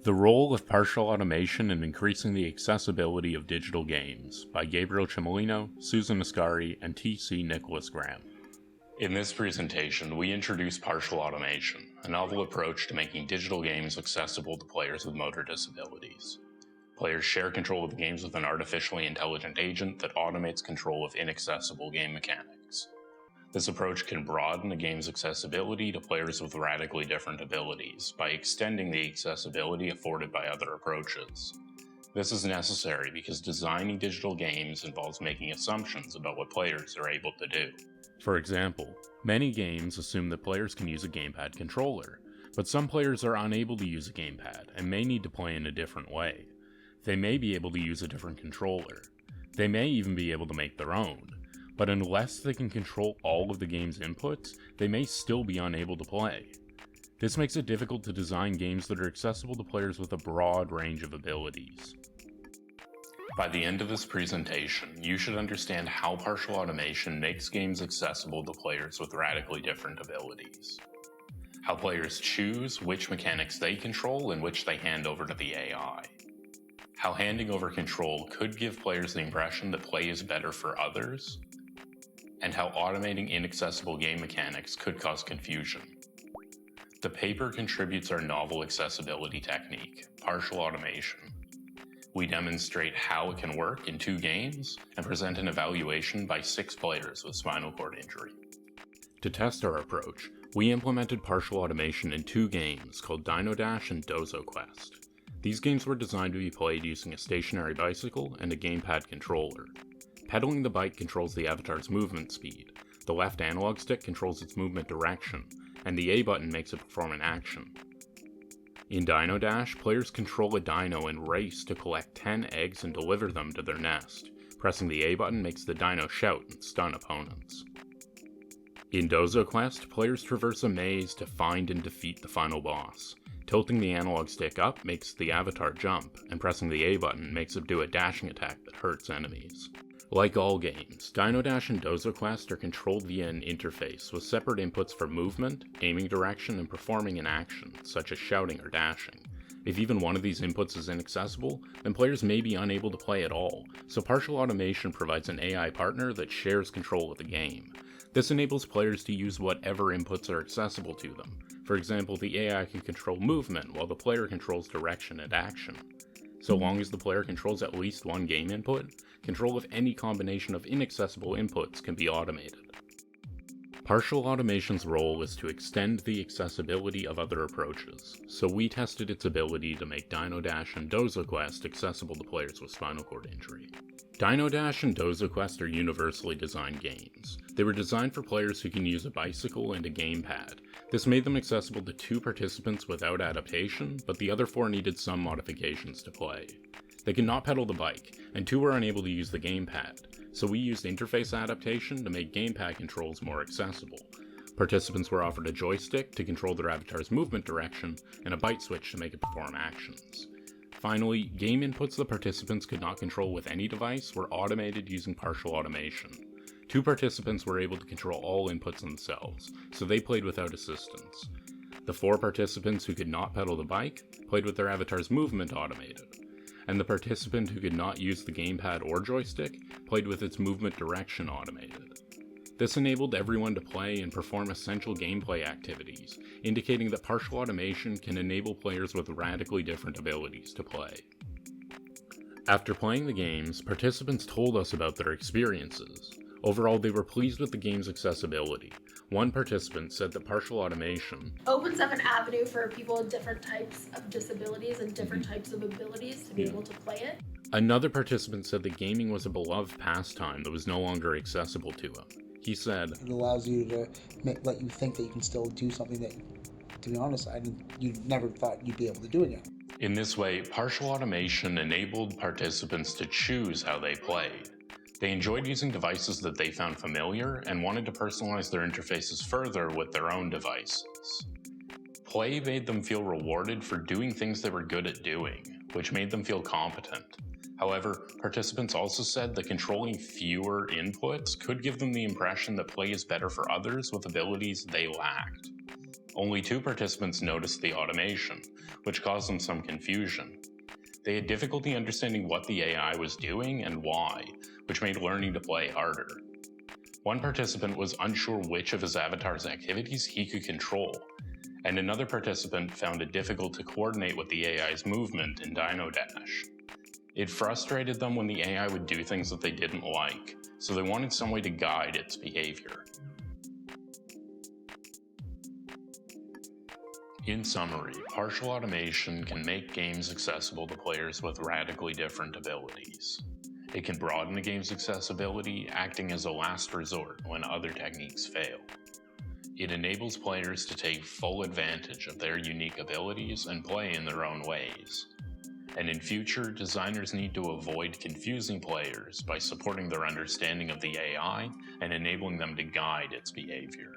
The Role of Partial Automation in Increasing the Accessibility of Digital Games by Gabriele Cimolino, Sussan Askari, and T.C. Nicholas Graham. In this presentation, we introduce partial automation, a novel approach to making digital games accessible to players with motor disabilities. Players share control of the games with an artificially intelligent agent that automates control of inaccessible game mechanics. This approach can broaden a game's accessibility to players with radically different abilities by extending the accessibility afforded by other approaches. This is necessary because designing digital games involves making assumptions about what players are able to do. For example, many games assume that players can use a gamepad controller, but some players are unable to use a gamepad and may need to play in a different way. They may be able to use a different controller. They may even be able to make their own. But unless they can control all of the game's inputs, they may still be unable to play. This makes it difficult to design games that are accessible to players with a broad range of abilities. By the end of this presentation, you should understand how partial automation makes games accessible to players with radically different abilities. How players choose which mechanics they control and which they hand over to the AI. How handing over control could give players the impression that play is better for others, and how automating inaccessible game mechanics could cause confusion. The paper contributes our novel accessibility technique, partial automation. We demonstrate how it can work in 2 games and present an evaluation by 6 players with spinal cord injury. To test our approach, we implemented partial automation in 2 games called Dino Dash and Dozo Quest. These games were designed to be played using a stationary bicycle and a gamepad controller. Pedaling the bike controls the avatar's movement speed, the left analog stick controls its movement direction, and the A button makes it perform an action. In Dino Dash, players control a dino and race to collect 10 eggs and deliver them to their nest. Pressing the A button makes the dino shout and stun opponents. In Dozo Quest, players traverse a maze to find and defeat the final boss. Tilting the analog stick up makes the avatar jump, and pressing the A button makes it do a dashing attack that hurts enemies. Like all games, Dino Dash and Dozo Quest are controlled via an interface with separate inputs for movement, aiming direction, and performing an action, such as shouting or dashing. If even one of these inputs is inaccessible, then players may be unable to play at all, so partial automation provides an AI partner that shares control of the game. This enables players to use whatever inputs are accessible to them. For example, the AI can control movement while the player controls direction and action. So long as the player controls at least one game input, control of any combination of inaccessible inputs can be automated. Partial automation's role is to extend the accessibility of other approaches, so we tested its ability to make Dino Dash and Dozo Quest accessible to players with spinal cord injury. Dino Dash and Dozo Quest are universally designed games. They were designed for players who can use a bicycle and a gamepad. This made them accessible to 2 participants without adaptation, but the other 4 needed some modifications to play. They could not pedal the bike, and 2 were unable to use the gamepad, so we used interface adaptation to make gamepad controls more accessible. Participants were offered a joystick to control their avatar's movement direction, and a byte switch to make it perform actions. Finally, game inputs the participants could not control with any device were automated using partial automation. 2 participants were able to control all inputs themselves, so they played without assistance. The 4 participants who could not pedal the bike played with their avatar's movement automated, and the participant who could not use the gamepad or joystick played with its movement direction automated. This enabled everyone to play and perform essential gameplay activities, indicating that partial automation can enable players with radically different abilities to play. After playing the games, participants told us about their experiences. Overall, they were pleased with the game's accessibility. One participant said that partial automation opens up an avenue for people with different types of disabilities and different types of abilities to be able to play it. Another participant said that gaming was a beloved pastime that was no longer accessible to him. He said, "It allows you to let you think that you can still do something that, to be honest, you never thought you'd be able to do again." In this way, partial automation enabled participants to choose how they played. They enjoyed using devices that they found familiar and wanted to personalize their interfaces further with their own devices. Play made them feel rewarded for doing things they were good at doing, which made them feel competent. However, participants also said that controlling fewer inputs could give them the impression that play is better for others with abilities they lacked. Only 2 participants noticed the automation, which caused them some confusion. They had difficulty understanding what the AI was doing and why, which made learning to play harder. One participant was unsure which of his avatar's activities he could control, and another participant found it difficult to coordinate with the AI's movement in Dino Dash. It frustrated them when the AI would do things that they didn't like, so they wanted some way to guide its behavior. In summary, partial automation can make games accessible to players with radically different abilities. It can broaden a game's accessibility, acting as a last resort when other techniques fail. It enables players to take full advantage of their unique abilities and play in their own ways. And in future, designers need to avoid confusing players by supporting their understanding of the AI and enabling them to guide its behavior.